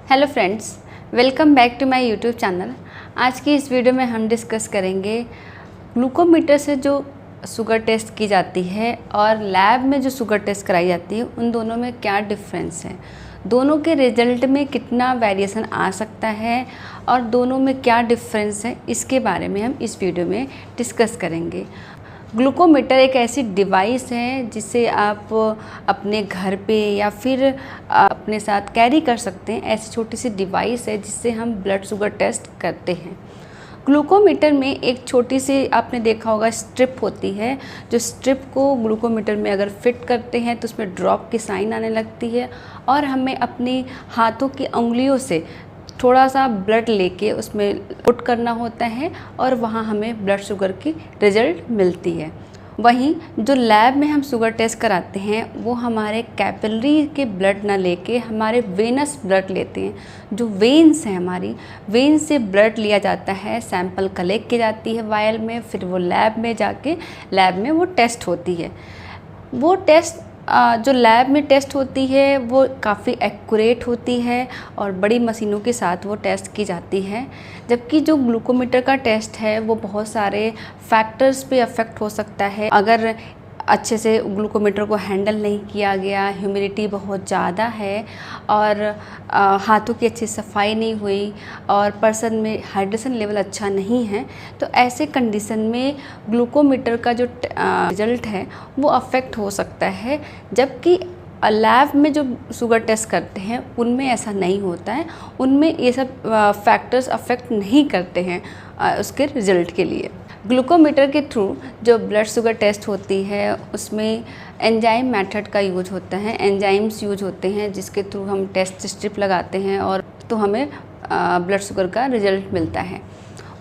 Hello friends, welcome back to my YouTube channel. आज की इस वीडियो में हम डिस्कस करेंगे ग्लूकोमीटर से जो शुगर टेस्ट की जाती है और लैब में जो शुगर टेस्ट कराई जाती है, उन दोनों में क्या डिफरेंस है, दोनों के रिजल्ट में कितना वेरिएशन आ सकता है और दोनों में क्या डिफरेंस है, इसके बारे में हम इस वीडियो में डिस्कस करेंगे। ग्लूकोमीटर एक ऐसी डिवाइस है जिसे आप अपने घर पे या फिर अपने साथ कैरी कर सकते हैं। ऐसी छोटी सी डिवाइस है जिससे हम ब्लड शुगर टेस्ट करते हैं। ग्लूकोमीटर में एक छोटी सी, आपने देखा होगा, स्ट्रिप होती है। जो स्ट्रिप को ग्लूकोमीटर में अगर फिट करते हैं तो उसमें ड्रॉप की साइन आने लगती है और हमें अपनी हाथों की उंगलियों से थोड़ा सा ब्लड लेके उसमें पुट करना होता है और वहाँ हमें ब्लड शुगर की रिज़ल्ट मिलती है। वहीं जो लैब में हम शुगर टेस्ट कराते हैं वो हमारे कैपिलरी के ब्लड ना लेके हमारे वेनस ब्लड लेते हैं। जो वेन्स हैं, हमारी वेन से ब्लड लिया जाता है, सैंपल कलेक्ट की जाती है वायल में, फिर वो लैब में जाके लैब में वो टेस्ट होती है। वो टेस्ट जो लैब में टेस्ट होती है वो काफ़ी एक्यूरेट होती है और बड़ी मशीनों के साथ वो टेस्ट की जाती है। जबकि जो ग्लूकोमीटर का टेस्ट है वो बहुत सारे फैक्टर्स पे अफेक्ट हो सकता है। अगर अच्छे से ग्लूकोमीटर को हैंडल नहीं किया गया, ह्यूमिडिटी बहुत ज़्यादा है और हाथों की अच्छी सफाई नहीं हुई और पर्सन में हाइड्रेशन लेवल अच्छा नहीं है, तो ऐसे कंडीशन में ग्लूकोमीटर का जो रिज़ल्ट है वो अफेक्ट हो सकता है। जबकि लैब में जो शुगर टेस्ट करते हैं उनमें ऐसा नहीं होता है, उनमें ये सब फैक्टर्स अफेक्ट नहीं करते हैं उसके रिज़ल्ट के लिए। ग्लूकोमीटर के थ्रू जो ब्लड शुगर टेस्ट होती है उसमें एंजाइम मेथड का यूज होता है, एंजाइम्स यूज होते हैं जिसके थ्रू हम टेस्ट स्ट्रिप लगाते हैं और तो हमें ब्लड शुगर का रिज़ल्ट मिलता है।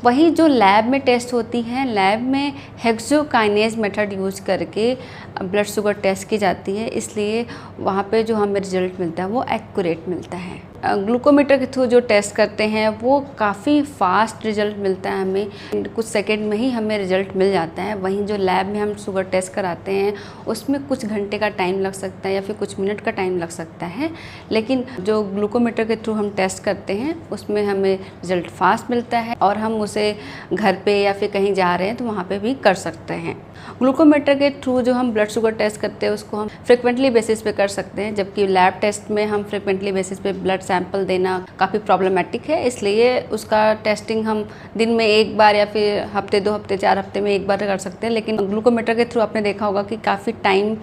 वही जो लैब में टेस्ट होती है, लैब में हेक्सोकाइनेज मेथड यूज करके ब्लड शुगर टेस्ट की जाती है, इसलिए वहाँ पे जो हमें रिज़ल्ट मिलता है वो एक्यूरेट मिलता है। ग्लूकोमीटर के थ्रू जो टेस्ट करते हैं वो काफ़ी फास्ट रिज़ल्ट मिलता है, हमें कुछ सेकंड में ही हमें रिज़ल्ट मिल जाता है। वहीं जो लैब में हम शुगर टेस्ट कराते हैं उसमें कुछ घंटे का टाइम लग सकता है या फिर कुछ मिनट का टाइम लग सकता है, लेकिन जो ग्लूकोमीटर के थ्रू हम टेस्ट करते हैं उसमें हमें रिज़ल्ट फास्ट मिलता है और हम उसे घर पे या फिर कहीं जा रहे हैं तो वहाँ पे भी कर सकते हैं। ग्लूकोमीटर के थ्रू जो हम ब्लड शुगर टेस्ट करते हैं उसको हम फ्रिक्वेंटली बेसिस पे कर सकते हैं, जबकि लैब टेस्ट में हम फ्रिक्वेंटली बेसिस पे ब्लड सैंपल देना काफ़ी प्रॉब्लमेटिक है, इसलिए उसका टेस्टिंग हम दिन में एक बार या फिर हफ्ते 2 हफ्ते 4 हफ्ते में एक बार कर सकते हैं। लेकिन ग्लूकोमीटर के थ्रू आपने देखा होगा कि काफ़ी टाइम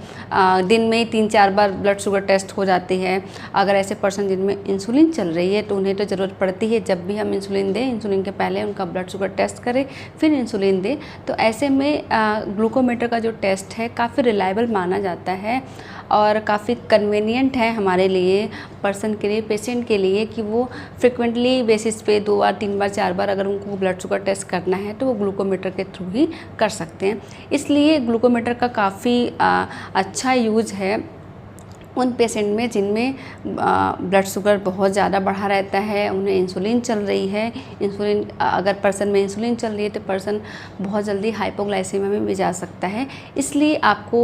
दिन में 3-4 बार ब्लड शुगर टेस्ट हो जाती है। अगर ऐसे पर्सन जिनमें इंसुलिन चल रही है तो उन्हें तो ज़रूरत पड़ती है जब भी हम इंसुलिन दें, इंसुलिन के पहले उनका ब्लड शुगर टेस्ट करें फिर इंसुलिन दें। तो ऐसे में ग्लूकोमीटर का जो टेस्ट है काफ़ी रिलायबल माना जाता है और काफ़ी कन्वीनियंट है हमारे लिए, पर्सन के लिए, पेशेंट के लिए, कि वो फ्रिक्वेंटली बेसिस पे 2 बार 3 बार 4 बार अगर उनको ब्लड शुगर टेस्ट करना है तो वो ग्लूकोमीटर के थ्रू ही कर सकते हैं। इसलिए ग्लूकोमीटर का काफ़ी अच्छा यूज़ है उन पेशेंट में जिनमें ब्लड शुगर बहुत ज़्यादा बढ़ा रहता है, उन्हें इंसुलिन चल रही है। इंसुलिन, अगर पर्सन में इंसुलिन चल रही है तो पर्सन बहुत जल्दी हाइपोग्लाइसीमिया में भी जा सकता है। इसलिए आपको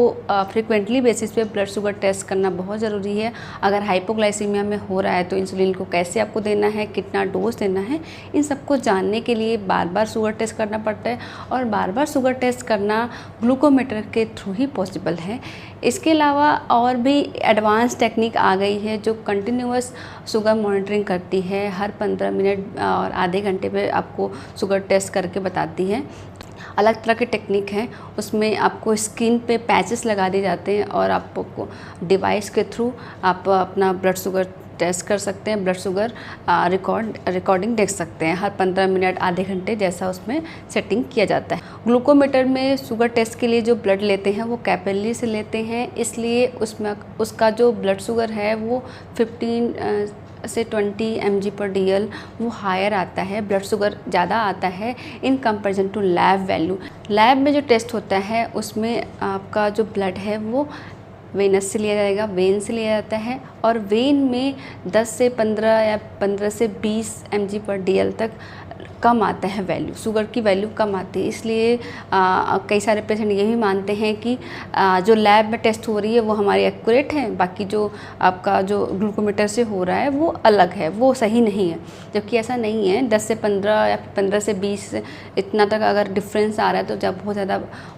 फ्रिक्वेंटली बेसिस पे ब्लड शुगर टेस्ट करना बहुत ज़रूरी है। अगर हाइपोग्लाइसीमिया में हो रहा है तो इंसुलिन को कैसे आपको देना है, कितना डोज देना है, इन सबको जानने के लिए बार बार शुगर टेस्ट करना पड़ता है और बार बार शुगर टेस्ट करना ग्लूकोमीटर के थ्रू ही पॉसिबल है। इसके अलावा और भी एडवांस टेक्निक आ गई है जो कंटिन्यूअस शुगर मॉनिटरिंग करती है, हर 15 मिनट और आधे घंटे पे आपको शुगर टेस्ट करके बताती है। अलग तरह की टेक्निक है, उसमें आपको स्किन पे पैचेस लगा दिए जाते हैं और आपको डिवाइस के थ्रू आप अपना ब्लड शुगर टेस्ट कर सकते हैं, ब्लड शुगर रिकॉर्डिंग देख सकते हैं हर 15 मिनट आधे घंटे, जैसा उसमें सेटिंग किया जाता है। ग्लूकोमीटर में शुगर टेस्ट के लिए जो ब्लड लेते हैं वो कैपिलरी से लेते हैं, इसलिए उसमें उसका जो ब्लड शुगर है वो 15 से 20 mg/dl वो हायर आता है, ब्लड शुगर ज़्यादा आता है in comparison to lab value. Lab में जो टेस्ट होता है उसमें आपका जो ब्लड है वो वेनस से लिया जाएगा, वेन से लिया जाता है और वेन में 10 से 15 या 15 से 20 mg/dl तक कम आता है वैल्यू, शुगर की वैल्यू कम आती है। इसलिए कई सारे पेशेंट ये भी मानते हैं कि जो लैब में टेस्ट हो रही है वो हमारी एक्यूरेट है, बाकी जो आपका जो ग्लूकोमीटर से हो रहा है वो अलग है, वो सही नहीं है। जबकि ऐसा नहीं है, 10 से 15 या 15 से 20 इतना तक अगर डिफरेंस आ रहा है तो जब बहुत ज़्यादा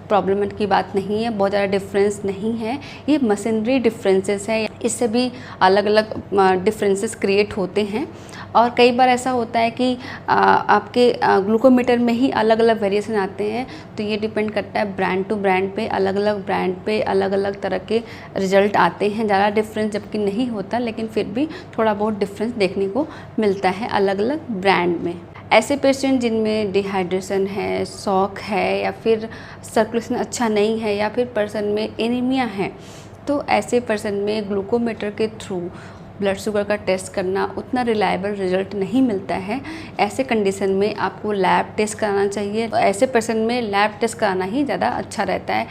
प्रॉब्लम की बात नहीं है, बहुत ज़्यादा डिफरेंस नहीं है, ये मशीनरी डिफरेंसेस है। इससे भी अलग अलग डिफरेंसेस क्रिएट होते हैं। और कई बार ऐसा होता है कि आपके ग्लूकोमीटर में ही अलग अलग वेरिएशन आते हैं। तो ये डिपेंड करता है ब्रांड टू ब्रांड पे, अलग अलग ब्रांड पे अलग अलग तरह के रिजल्ट आते हैं। ज़्यादा डिफरेंस जबकि नहीं होता, लेकिन फिर भी थोड़ा बहुत डिफरेंस देखने को मिलता है अलग अलग ब्रांड में। ऐसे पेशेंट जिनमें डिहाइड्रेशन है, शॉक है, या फिर सर्कुलेशन अच्छा नहीं है, या फिर पर्सन में एनीमिया है, तो ऐसे पर्सन में ग्लूकोमीटर के थ्रू ब्लड शुगर का टेस्ट करना उतना रिलायबल रिजल्ट नहीं मिलता है। ऐसे कंडीशन में आपको लैब टेस्ट कराना चाहिए। तो ऐसे पर्सन में लैब टेस्ट कराना ही ज़्यादा अच्छा रहता है।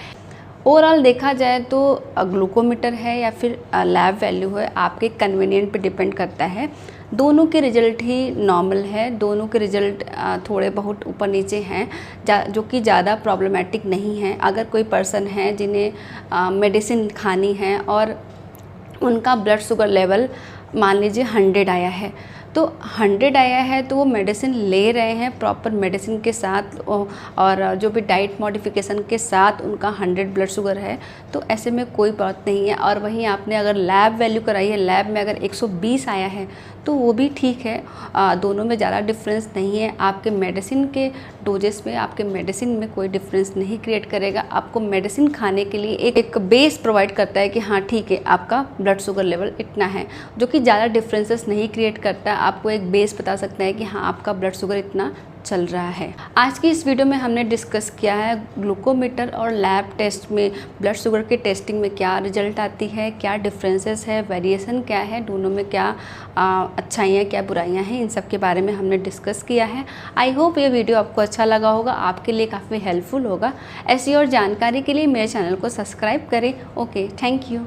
ओवरऑल देखा जाए तो ग्लूकोमीटर है या फिर लैब वैल्यू है, आपके कन्वीनियंट पे डिपेंड करता है। दोनों के रिज़ल्ट ही नॉर्मल है, दोनों के रिज़ल्ट थोड़े बहुत ऊपर नीचे हैं, जो कि ज़्यादा प्रॉब्लमेटिक नहीं है। अगर कोई पर्सन है जिन्हें मेडिसिन खानी है और उनका ब्लड शुगर लेवल मान लीजिए 100 आया है, तो 100 आया है तो वो मेडिसिन ले रहे हैं प्रॉपर मेडिसिन के साथ, और जो भी डाइट मॉडिफिकेशन के साथ उनका 100 ब्लड शुगर है, तो ऐसे में कोई बात नहीं है। और वहीं आपने अगर लैब वैल्यू कराई है, लैब में अगर 120 आया है तो वो भी ठीक है। दोनों में ज़्यादा डिफरेंस नहीं है। आपके मेडिसिन के डोजेस में, आपके मेडिसिन में कोई डिफरेंस नहीं क्रिएट करेगा। आपको मेडिसिन खाने के लिए एक बेस प्रोवाइड करता है कि हाँ ठीक है, आपका ब्लड शुगर लेवल इतना है, जो कि ज़्यादा डिफरेंसेस नहीं क्रिएट करता। आपको एक बेस बता सकता है कि हाँ आपका ब्लड शुगर इतना चल रहा है। आज की इस वीडियो में हमने डिस्कस किया है ग्लूकोमीटर और लैब टेस्ट में ब्लड शुगर के टेस्टिंग में क्या रिजल्ट आती है, क्या डिफरेंसेस है, वेरिएशन क्या है, दोनों में क्या अच्छाइयाँ क्या बुराइयाँ हैं, इन सब के बारे में हमने डिस्कस किया है। आई होप ये वीडियो आपको अच्छा लगा होगा, आपके लिए काफ़ी हेल्पफुल होगा। ऐसी और जानकारी के लिए मेरे चैनल को सब्सक्राइब करें। Okay, thank you.